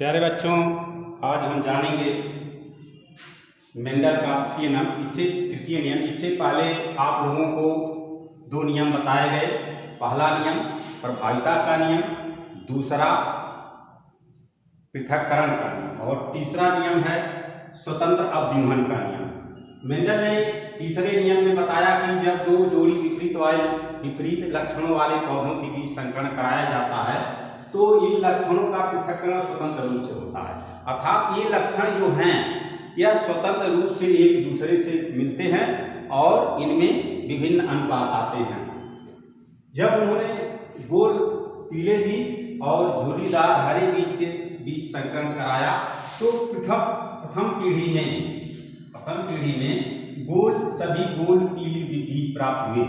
प्यारे बच्चों, आज हम जानेंगे मेंडल का तृतीय नियम। इससे पहले आप लोगों को दो नियम बताए गए। पहला नियम प्रभाविता का नियम, दूसरा पृथक्करण का नियम, और तीसरा नियम है स्वतंत्र अवव्यूहन का नियम। मेंडल ने तीसरे नियम में बताया कि जब दो जोड़ी विपरीत लक्षणों वाले पौधों के बीच संकरण कराया जाता है तो इन लक्षणों का पृथक्करण स्वतंत्र रूप से होता है। अर्थात ये लक्षण जो हैं यह स्वतंत्र रूप से एक दूसरे से मिलते हैं और इनमें विभिन्न अनुपात आते हैं। जब उन्होंने गोल पीले बीज और झुर्रीदार हरे बीज के बीच संकरण कराया तो प्रथम पीढ़ी में सभी गोल पीले बीज प्राप्त हुए।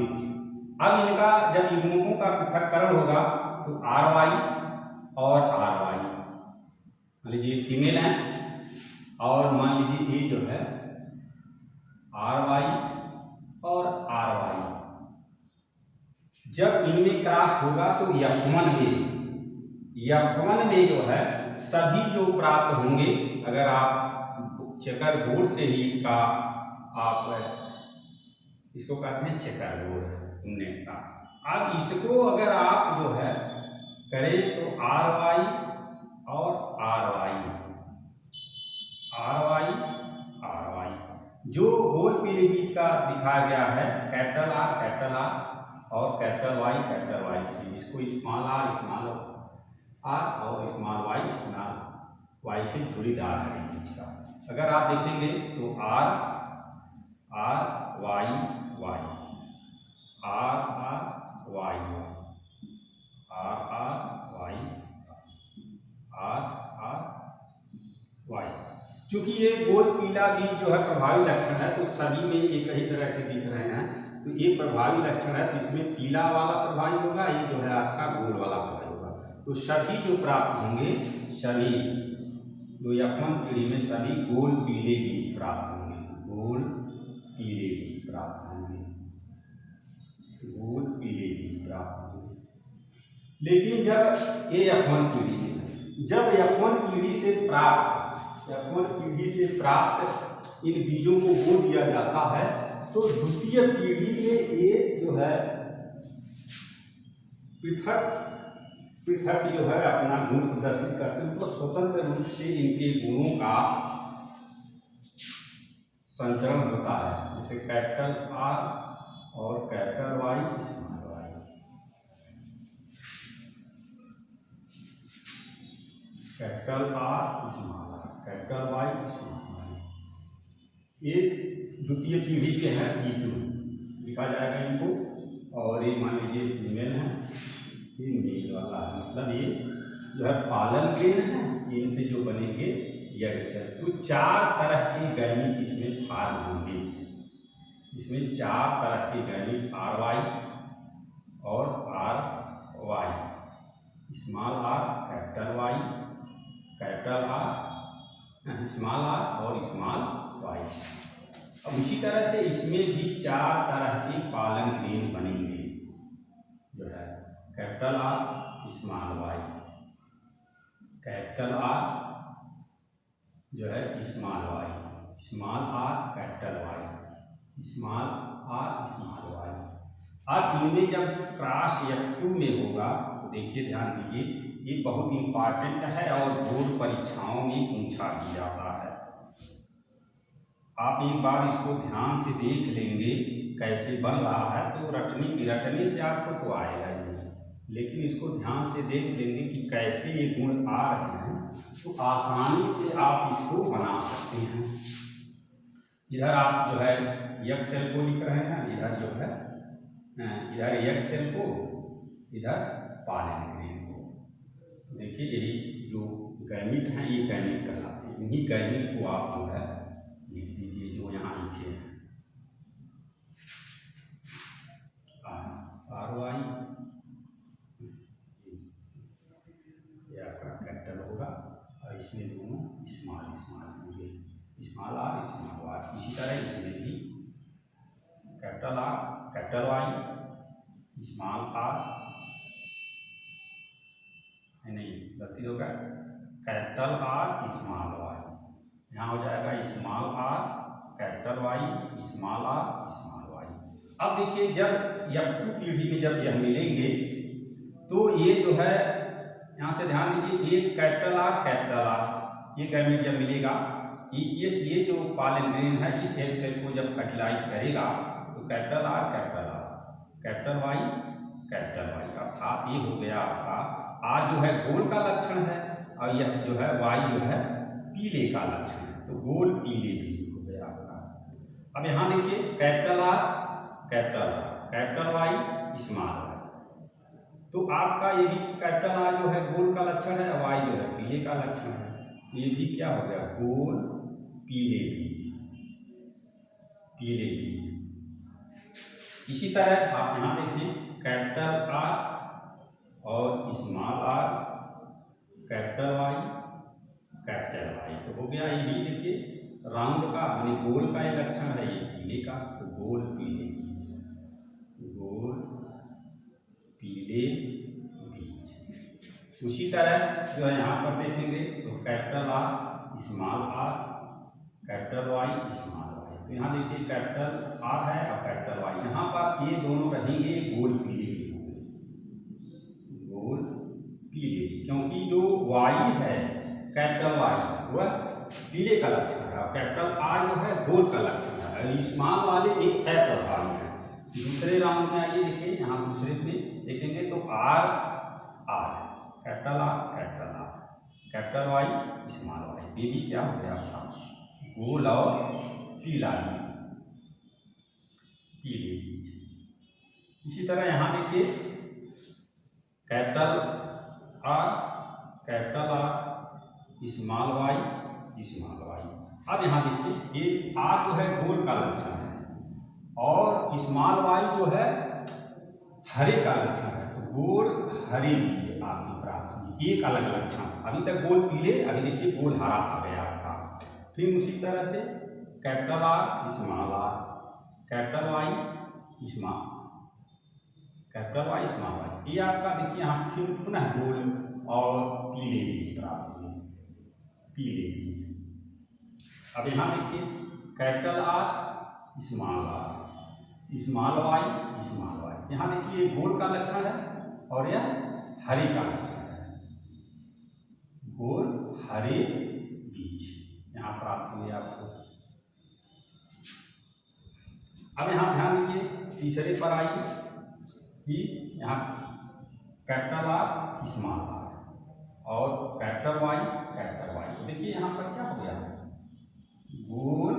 अब इनका जब युग्मकों का पृथक्करण होगा तो RY और RY, मान लीजिए फीमेल है और मान लीजिए ये जो है RY और RY, जब इनमें क्रॉस होगा तो F1 में जो है सभी जो प्राप्त होंगे, अगर आप चेकर बोर्ड से ही इसको कहते हैं चेकर बोर्ड नेट का। अब इसको अगर आप जो है करें तो RY और RY जो गोल पीले बीज का दिखाया गया है कैपिटल R और कैपिटल Y से, इसको स्मॉल r और स्मॉल y से झुर्रीदार है बीज का। अगर आप देखेंगे तो R Y चूंकि ये गोल पीला बीज जो है प्रभावी लक्षण है तो सभी में एक ही तरह के दिख रहे हैं, तो ये प्रभावी लक्षण है तो इसमें पीला वाला प्रभावी होगा, ये जो है आपका गोल वाला प्रभावी होगा। तो सभी जो प्राप्त होंगे, सभी जो F1 पीढ़ी में सभी गोल पीले बीज प्राप्त होंगे, गोल पीले बीज प्राप्त होंगे। लेकिन जब ये F1 पीढ़ी से प्राप्त इन बीजों को बो दिया जाता है तो द्वितीय पीढ़ी में ये जो है पृथक जो है अपना गुण प्रदर्शित करते हैं, तो स्वतंत्र रूप से इनके गुणों का संचरण होता है। जैसे कैपिटल R और capital Y, small y, capital R small r, capital Y small y, ये द्वितीय पीढ़ी के हैं E2 लिखा जाएगा इनको। और ये मान लीजिए फीमेल है, ये मेल वाला है, मतलब ये जो है पालन ग्रेन है, इनसे जो बनेंगे यज्ञ सेल। तो 4 तरह के गैमीट इसमें फॉर्म होंगे। इसमें 4 तरह के गैमीट RY और RY, small r, capital Y, capital R, small r और स्मॉल y। अब उसी तरह से इसमें भी 4 तरह के पालन ग्रेन बनेंगे, जो है capital R small y, capital R जो है small y, small r capital Y, small r small y। अब इनमें जब क्रॉस F2 में होगा तो देखिए, ध्यान दीजिए, ये बहुत इंपॉर्टेंट है और बोर्ड परीक्षाओं में पूछा भी जाता है। आप एक बार इसको ध्यान से देख लेंगे कैसे बन रहा है तो रटने से आपको तो आएगा ही, लेकिन इसको ध्यान से देख लेंगे कि कैसे ये गुण आ रहे हैं तो आसानी से आप इसको बना सकते हैं। इधर आप जो है यज्ञ सेल को लिख रहे हैं, इधर जो है इधर यज्ञ सेल को, इधर पालन ग्रेन को। देखिए, यही जो गैमीट हैं ये गैमीट कहलाते हैं। इन्हीं गैमीट को आप जो है लिख दीजिए जो यहाँ लिखे हैं, RY, ये आपका कैपिटल होगा और इसमें दोनों स्मॉल होंगे, स्मॉल r स्मॉल y। इसी तरह इसमें भी capital R capital Y, small r नहीं गलती होगा, कैपिटल आर स्मॉल वाई, यहाँ हो जाएगा small R capital Y, small R small Y. अब देखिए जब F2 पीढ़ी में जब यह मिलेंगे तो ये जो है यहाँ से ध्यान दीजिए, एक कैपिटल आर ये गैमेट जब मिलेगा, ये जो पॉलन ग्रेन है इस एग सेल को जब फर्टिलाइज करेगा तो कैपिटल आर कैपिटल वाई अर्थात ये हो गया आपका आर जो है गोल का लक्षण है और यह जो है वाई जो है पीले का लक्षण है, तो गोल पीले बीज हो गया आपका। अब यहाँ देखिए कैपिटल वाई स्मॉल वाई, तो आपका ये भी कैपिटल आर जो है गोल का लक्षण है, वाई जो है पीले का लक्षण है, तो ये भी क्या हो गया गोल पीले बीज। इसी तरह आप यहाँ देखें कैपिटल आर और स्मॉल आर कैपिटल वाई, तो हो गया ये भी देखिए राउंड का यानी गोल का ये लक्षण है, ये पीले का, तो गोल पीले बीज। उसी तरह जो है यहाँ पर देखेंगे तो capital R small R capital Y small Y, तो यहाँ देखिए कैपिटल आर है और कैपिटल वाई, यहाँ पर ये दोनों रहेंगे गोल पीले, क्योंकि जो वाई है कैपिटल वाई वह पीले का लक्षण है और कैपिटल आर जो है गोल का लक्षण है। स्मॉल वाले एक अप्रभावी है। दूसरे राउंड में आइए देखिए, यहाँ दूसरे में देखेंगे तो R capital capital Y small Y, ये भी क्या हो गया आपका गोल और पीले बीज। इसी तरह यहाँ देखिए कैपिटल आर स्मॉल वाई। अब यहाँ देखिए ये आर जो है गोल का लक्षण है और स्मॉल वाई जो है हरे का लक्षण है, तो गोल हरे बीज आपकी प्राप्त हुई, एक अलग लक्षण। अभी तक गोल पीले, अभी देखिए गोल हरा आ गया आपका। फिर उसी तरह से capital R small R capital Y small Y, ये आपका देखिए यहाँ फिर पुनः गोल और पीले बीज प्राप्त हुए, पीले बीज। अब यहाँ देखिए कैपिटल आर स्मॉल वाई, यहाँ देखिए गोल का लक्षण है और यह हरे का लक्षण है, गोल हरे बीज यहाँ प्राप्त हुए आपको। अब यहाँ ध्यान दीजिए तीसरे पर आइए कि यहाँ कैपिटल आर स्मॉल आर और कैपिटल वाई, तो देखिए यहाँ पर क्या हो गया गोल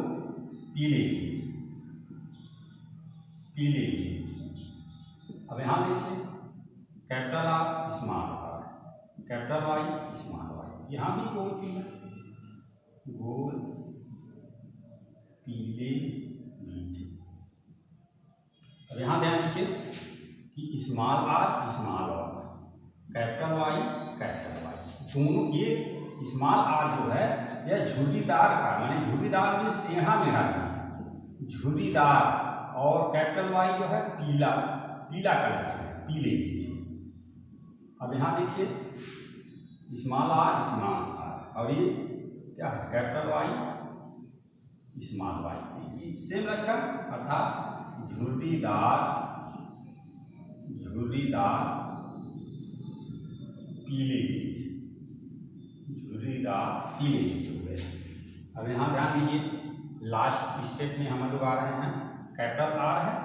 पीले बीज। अब यहाँ देखिए capital R small R capital Y small Y, यहाँ भी गोल पीले बीज। अब यहाँ ध्यान दीजिए कि स्मॉल आर कैपिटल वाई दोनों, एक स्मॉल आर जो है यह झुर्रीदार का, माने झुर्रीदार मीन्स टेढ़ा मेढ़ा नहीं, झुर्रीदार, और कैपिटल वाई जो है पीला का लक्षण है, पीले बीज। अब यहाँ देखिए स्मॉल आर और ये क्या है capital Y small Y, same लक्षण अर्थात झुर्रीदार पीले बीज, पीले बीज हो गए। अब यहाँ ध्यान दीजिए लास्ट स्टेप में हम लोग आ रहे हैं, कैपिटल आर है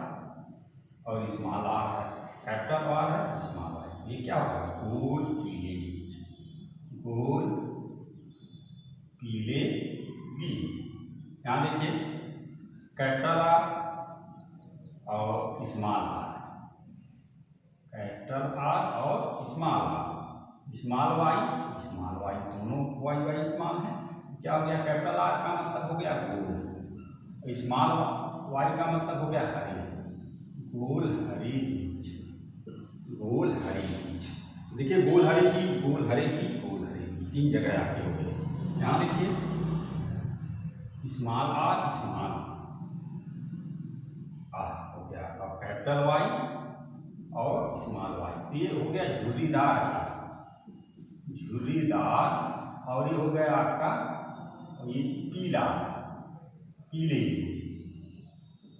और स्मॉल आर है, कैपिटल आर है स्मॉल आर, ये क्या होगा गोल पीले बीज, गोल पीले बीज। यहाँ देखिए कैपिटल आर और स्मॉल आर, कैपिटल आर और स्मॉल वाई दोनों वाई स्मॉल है, क्या हो गया कैपिटल आर का मतलब हो गया गोल, स्मॉल वाई का मतलब हो गया हरे, गोल हरे बीज। देखिए गोल हरे बीज तीन जगह आपके हो गए। यहाँ देखिए स्मॉल आर हो गया और कैपिटल वाई और स्मॉल वाई, ये हो गया झुर्रीदार और ये हो गया आपका ये पीला, पीले बीज।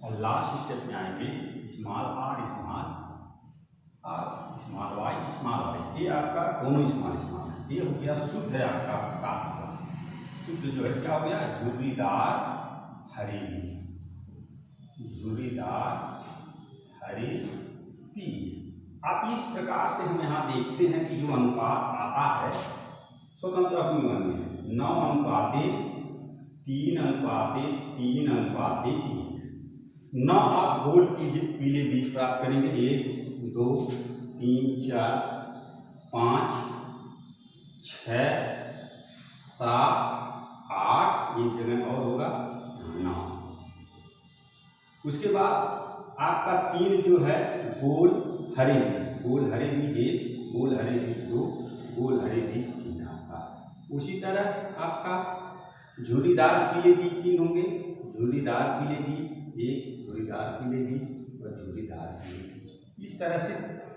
और लास्ट स्टेप में आएंगे small R, small R, small Y, small Y. ये आपका दोनों स्मॉल स्मॉल है। ये हो गया शुद्ध है आपका काफी, शुद्ध जो है क्या हो गया, झुर्रीदार हरी बीज, झुर्रीदार हरी बीज। आप इस प्रकार से हम यहाँ देखते हैं कि जो अनुपात आता है स्वतंत्र अपनीवन में 9 अनुपाते 3 अनुपाते 3 अनुपाते 1। 9 आप गोल पीले बीज प्राप्त करेंगे। 1 2 3 4 5 6 7 8, एक जगह और होगा 9। उसके बाद आपका 3 जो है गोल हरे बीज, गोल हरे बीज 1, गोल हरे बीज 2, गोल हरे बीज 3 आपका। उसी तरह आपका झुर्रीदार पीले बीज 3 होंगे, झुर्रीदार पीले बीज 1, झुर्रीदार पीले बीज और झुर्रीदार पीले बीज, इस तरह से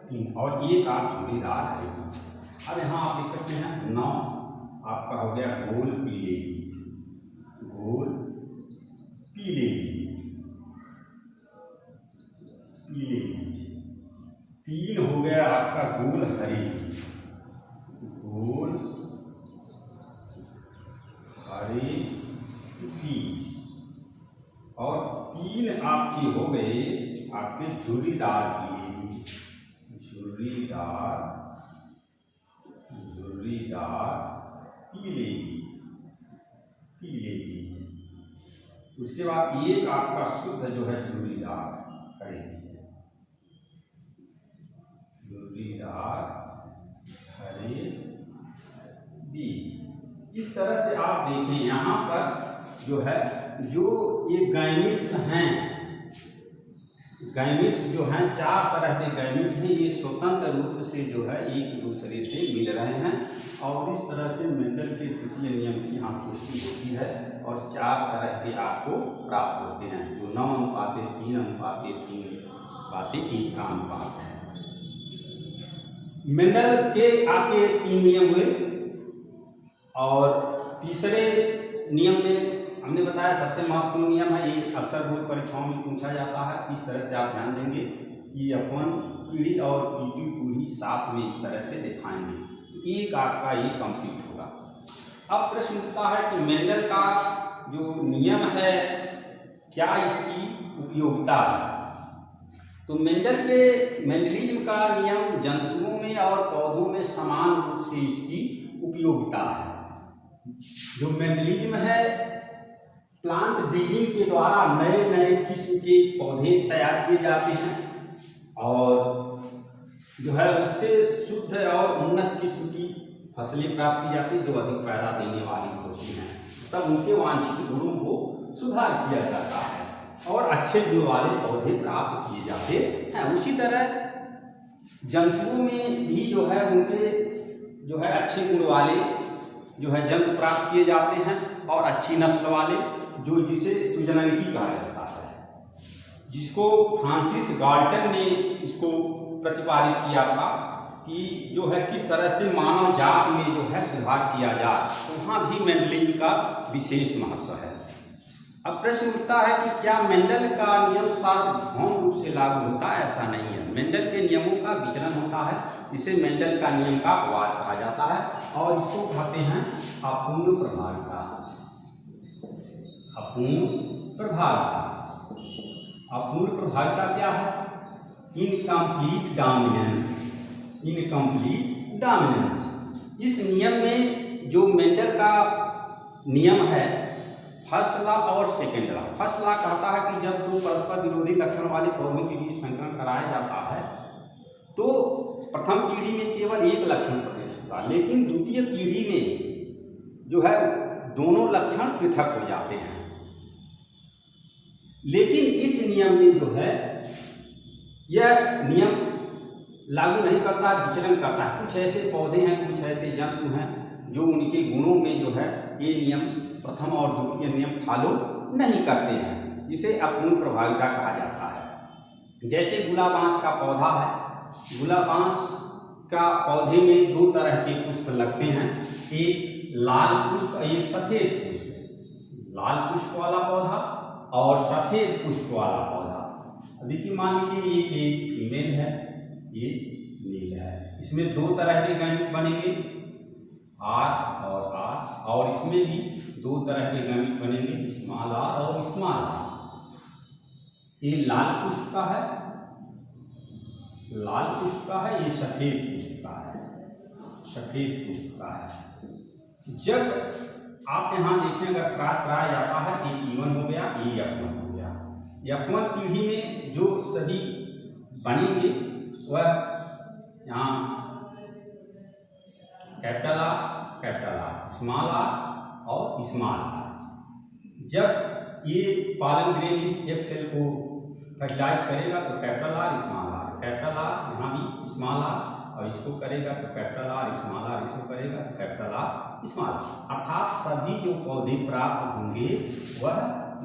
3 और 1 आप झुर्रीदार हरे बीज। अब यहाँ आप देख सकते हैं 9 आपका हो गया गोल पीले बीज, गोल पीले बीज, पीले बीज। 3 हो गया आपका गोल हरे बीज, गोल हरे बीज। और 3 आपके हो गए आपके झुर्रीदार पीले बीज, झुर्रीदार पीले बीज, पीले बीज। उसके बाद 1 आपका शुद्ध जो है झुर्रीदार हरे बीज, झुर्रीदार हरे बीज। इस तरह से आप देखें यहाँ पर जो है, जो ये गैमिट्स हैं, गैमिट्स जो हैं 4 तरह के गैमिट हैं, ये स्वतंत्र रूप से जो है एक दूसरे से मिल रहे हैं। और इस तरह से मेंडल के द्वितीय नियम की यहाँ पुष्टि होती है और 4 तरह के आपको प्राप्त होते हैं, जो 9 अनुपाते 3 अनुपाते 3 अनुपाते 1 का अनुपात है। मेंडल के आपके 3 नियम हुए। और तीसरे नियम में हमने बताया सबसे महत्वपूर्ण नियम है, ये अक्सर बोर्ड परीक्षाओं में पूछा जाता है। इस तरह से आप ध्यान देंगे कि अपन पीढ़ी और पीटी पूरी साथ में इस तरह से दिखाएंगे, तो एक आपका ये कंप्लीट होगा। अब प्रश्न उठता है कि मेंडल का जो नियम है क्या इसकी उपयोगिता है। तो मेंडलिज्म का नियम जंतुओं में और पौधों में समान रूप से इसकी उपयोगिता है। जो मेंडलिज्म है प्लांट ब्रीडिंग के द्वारा नए नए किस्म के पौधे तैयार किए जाते हैं और जो है उससे शुद्ध और उन्नत किस्म की फसलें प्राप्त की जाती है, जो अधिक पैदा देने वाली होती हैं। तब उनके वांछित गुणों को सुधार किया जाता है और अच्छे गुण वाले पौधे प्राप्त किए जाते हैं। उसी तरह जंतुओं में भी जो है उनके जो है अच्छे गुण वाले जो है जंतु प्राप्त किए जाते हैं और अच्छी नस्ल वाले, जो जिसे सुजनंगी कहा जाता है, जिसको फ्रांसिस गाल्टन ने इसको प्रतिपादित किया था कि जो है किस तरह से मानव जात में जो है सुधार किया जाए। तो वहाँ भी मेंडलिज्म का विशेष महत्व है। अब प्रश्न उठता है कि क्या मेंडल का नियम सार्वभौम रूप से लागू होता है? ऐसा नहीं है। मेंडल के नियमों का विचलन होता है, इसे मेंडल का नियम का अपवाद कहा जाता है और इसको कहते हैं अपूर्ण प्रभाविता। अपूर्ण प्रभाविता, अपूर्ण प्रभाविता क्या है? Incomplete dominance, incomplete dominance. इस नियम में जो मेंडल का नियम है फर्स्ट लॉ और सेकेंड लॉ। फर्स्ट लॉ कहता है कि जब 2 परस्पर विरोधी लक्षण वाले पौधों के बीच संकरण कराया जाता है तो प्रथम पीढ़ी में केवल 1 लक्षण प्रवेश होता है, लेकिन द्वितीय पीढ़ी में जो है दोनों लक्षण पृथक हो जाते हैं। लेकिन इस नियम में जो है यह नियम लागू नहीं करता, विचलन करता है। कुछ ऐसे पौधे हैं, कुछ ऐसे जंतु हैं जो उनके गुणों में जो है ये नियम प्रथम और द्वितीय नियम फॉलो नहीं करते हैं, जिसे अपूर्ण प्रभाविता कहा जाता है। जैसे गुलाबांस का पौधा है, गुलाबांस का पौधे में 2 तरह के पुष्प लगते हैं। एक लाल पुष्प, एक सफेद पुष्प, लाल पुष्प वाला पौधा और सफेद पुष्प वाला पौधा। अब देखिए मान लीजिए एक फीमेल है, ये मेल है, इसमें दो तरह के गैमेट बनेंगे, आर और आर, और इसमें भी दो तरह के गैमेट बनेंगे, स्मॉल आर और स्मॉल आर। ये लाल पुष्प का है, लाल पुष्प का है, ये सफेद पुष्प का है, सफेद पुष्प का है। जब आप यहाँ देखें अगर क्रॉस कराया जाता है, ये E1 हो गया, ये F1 हो गया। F1 पीढ़ी में जो सभी बनेंगे वह यहाँ कैपिटल आर, स्मॉल आर और स्मॉल आर। जब ये पॉलन ग्रेन इस एक सेल को फर्टिलाइज करेगा तो capital R, small R, capital R, यहाँ भी स्मॉल आर, और इसको करेगा तो कैपिटल आर, स्मॉल आर, इसको करेगा तो कैपिटल आर, स्मॉल आर। अर्थात सभी जो पौधे प्राप्त होंगे वह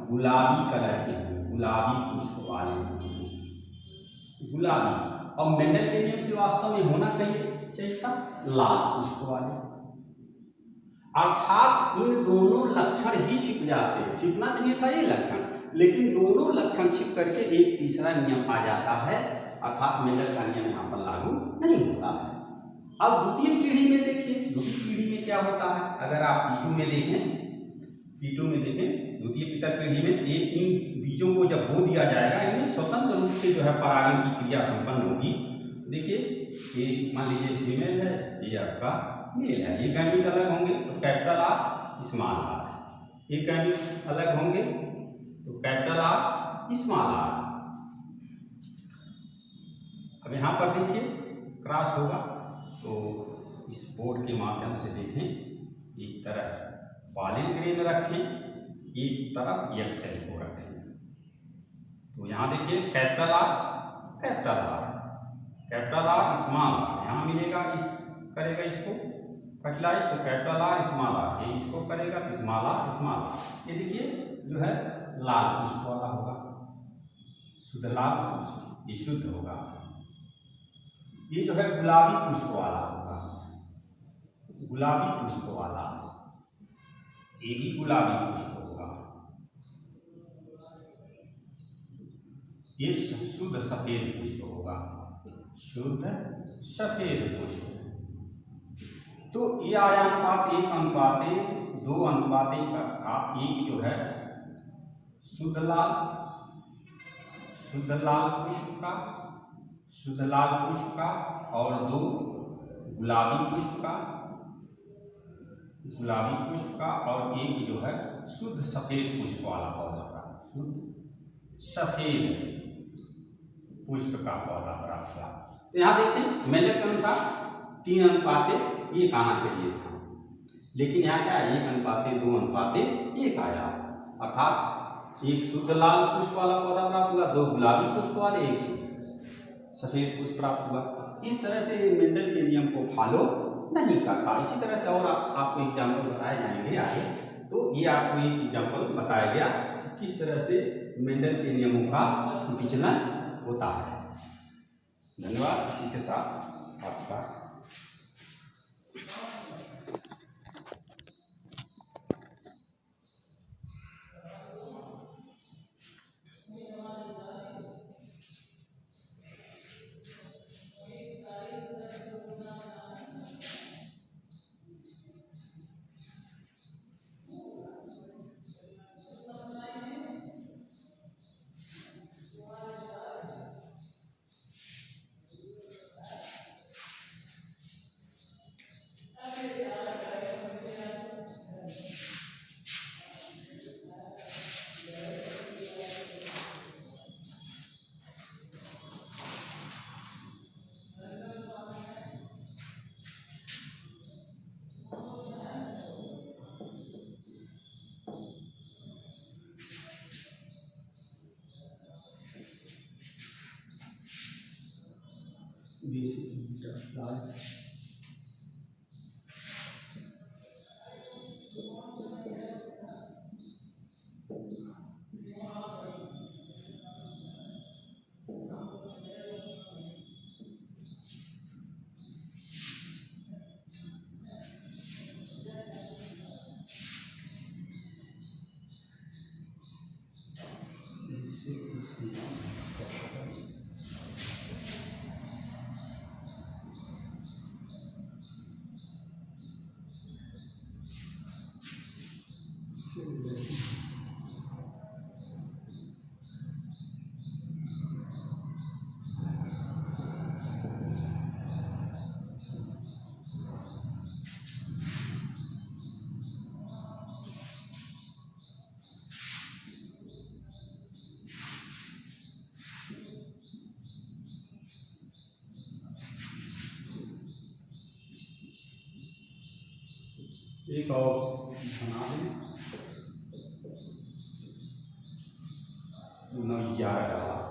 गुलाबी कलर के होंगे, गुलाबी पुष्प वाले होंगे, गुलाबी। और मेंडल के नियम से वास्तव में होना चाहिए था लाल पुष्प वाले। अर्थात इन दोनों लक्षण ही छिप जाते हैं, छिपना चाहिए था ये लक्षण, लेकिन दोनों लक्षण छिप करके एक तीसरा नियम आ जाता है, अर्थात मेंडल का नियम यहाँ पर लागू नहीं होता है। अब द्वितीय पीढ़ी में देखिए, द्वितीय पीढ़ी में क्या होता है, अगर आप P2 में देखें, P2 में देखें द्वितीय पितर पीढ़ी में इन बीजों को जब बो दिया जाएगा, इनमें स्वतंत्र रूप से जो है परागण की क्रिया संपन्न होगी। देखिए ये मान लीजिए फीमेल है, ये आपका मेल है, ये गैमेट अलग होंगे तो कैपिटल आर, स्मॉल आर, ये गैमेट अलग होंगे तो कैपिटल आर, स्मॉल आर। अब यहाँ पर देखिए क्रॉस होगा तो इस बोर्ड के माध्यम से देखें, एक तरफ पॉलन ग्रेन रखें, एक तरफ एक सेल को रखें, तो यहाँ देखिए capital R, capital R, capital R, small R, यहाँ मिलेगा, इस करेगा इसको फर्टिलाइज तो कैपिटल आर, स्मॉल आर, ये इसको करेगा तो स्मॉल आर, स्मॉल आर। ये देखिए जो है लाल पुष्प वाला होगा, शुद्ध लाल पुष्प, ये शुद्ध होगा। ये जो है गुलाबी पुष्प वाला होगा, गुलाबी पुष्प वाला, ये भी गुलाबी पुष्प होगा। ये शुद्ध सफेद पुष्प होगा, शुद्ध सफेद पुष्प। तो ये आया अनुपात 1 अनुपात 2 अनुपात 1 का, एक जो है शुद्ध लाल पुष्प का, शुद्ध लाल पुष्प का, और 2 गुलाबी पुष्प का, गुलाबी पुष्प का, और एक जो है शुद्ध सफेद पुष्प वाला पौधा का, शुद्ध सफेद पुष्प का पौधा प्राप्त हुआ। तो यहाँ देखें मेंडल के अनुसार 3 अनुपात 1 आना चाहिए था, लेकिन यहाँ क्या 1 अनुपात 2 अनुपात 1 आया, अर्थात एक शुद्ध लाल पुष्प वाला पौधा प्राप्त हुआ, 2 गुलाबी पुष्प वाले, 1 शुद्ध सफेद पुष्प प्राप्त हुआ। इस तरह से मेंडल के नियम को फॉलो नहीं करता। इसी तरह से और आपको एग्जाम्पल बताए जाएंगे आगे। तो ये आपको एक एग्जाम्पल बताया गया किस तरह से मेंडल के नियमों का विचलन होता है। धन्यवाद। इसी के साथ आपका एक और बना दें 9/11 का।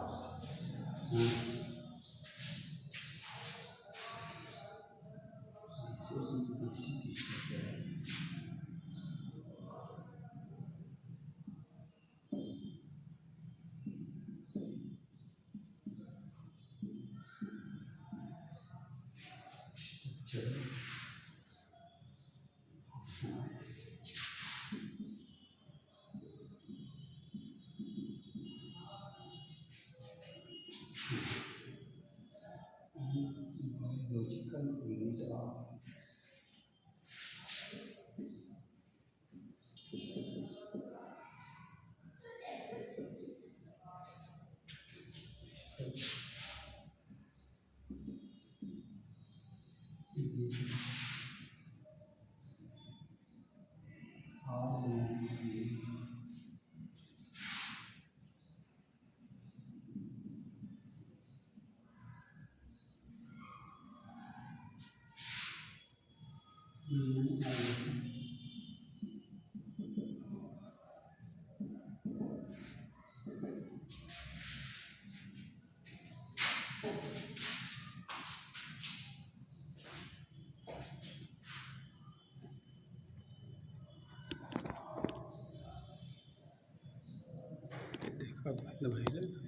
देखा भाई